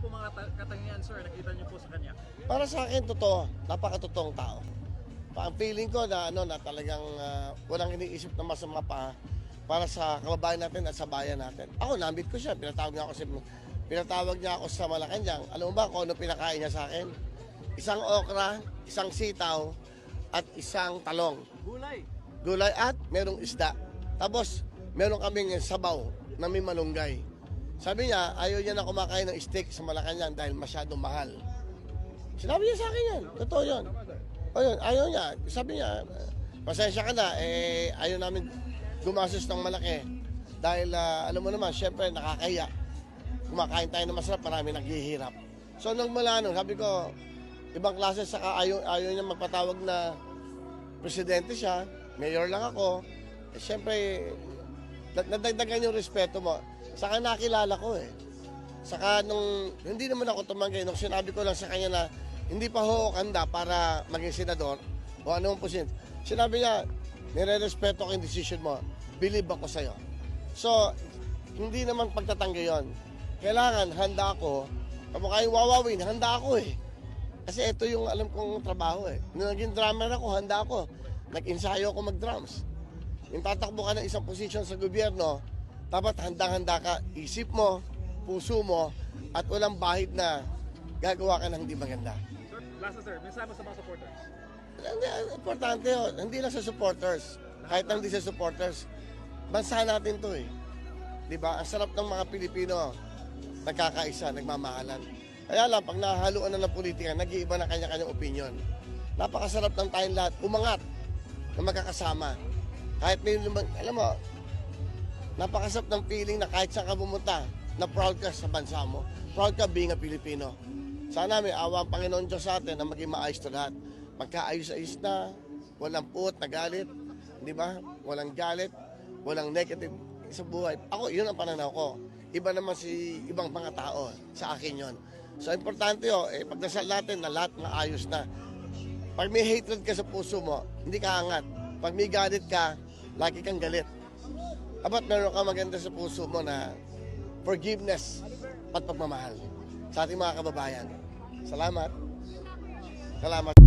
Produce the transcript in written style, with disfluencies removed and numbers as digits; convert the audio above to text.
po mga katangian, sir, nakita niyo po sa kanya? Para sa akin, totoo. Napakatotoong tao. Ang feeling ko na, na talagang walang iniisip na masama pa para sa kababayan natin at sa bayan natin. Ako, nambit ko siya. Pinatawag niya ako sa Malacanang. Alam mo ba kung ano pinakain niya sa akin? Isang okra, isang sitaw, at isang talong. Gulay. Gulay at merong isda. Tapos, meron kaming sabaw na may malunggay. Sabi niya, ayaw niya na kumakain ng steak sa Malacanang dahil masyadong mahal. Sinabi niya sa akin yan. Totoo yun. O yun, ayaw niya. Sabi niya, pasensya ka na, ayaw namin gumastos ng malaki. Dahil, alam mo naman, syempre, nakakahiya. Kumakain tayo ng masarap, marami naghihirap. So, nung mula nun, sabi ko, ibang klase, saka ayaw niya magpatawag na presidente siya, mayor lang ako. Syempre, nadagdagan yung respeto mo. Saka nakilala ko Saka nung, hindi naman ako tumanggi, nung sinabi ko lang sa kanya na, hindi pa ho handa para maging senador o anong position. Sinabi niya, nire-respeto ko yung decision mo. Believe ako sa'yo. So, hindi naman pagtatanggi yon. Kailangan, handa ako. Kung kayong wawawin, handa ako Kasi ito yung alam kong trabaho Nung naging drummer ako, handa ako. Nag-ensayo ako mag-drums. Yung tatakbo ka ng isang posisyon sa gobyerno, dapat handang-handa ka. Isip mo, puso mo, at walang bahid na gagawa ka ng hindi maganda. Last sir, mensahe mo sa mga supporters. Importante yun. Hindi lang sa supporters. Kahit hindi sa supporters. Bansa natin to Diba? Ang sarap ng mga Pilipino. Nagkakaisa, nagmamahalan. Kaya lang, pag nahaluan na ng politika, nag-iiba na kanya-kanyang opinion. Napakasarap ng tayong lahat. Umangat na magkakasama. Kahit may alam mo, napakasarap ng feeling na kahit saan ka pumunta, na proud ka sa bansa mo. Proud ka being a Filipino. Sana may awa ang Panginoon Diyos sa atin na maging maayos to lahat. Magkaayos-ayos na, walang puot na galit, di ba? Walang galit, walang negative sa buhay. Ako, yun ang pananaw ko. Iba naman si ibang mga tao. Sa akin yun. So, importante pagdasal natin na lahat maayos na. Pag may hatred ka sa puso mo, hindi ka angat. Pag may galit ka, lagi kang galit. Dapat meron ka maganda sa puso mo na forgiveness at pagmamahal sa ating mga kababayan. Salamat. Salamat.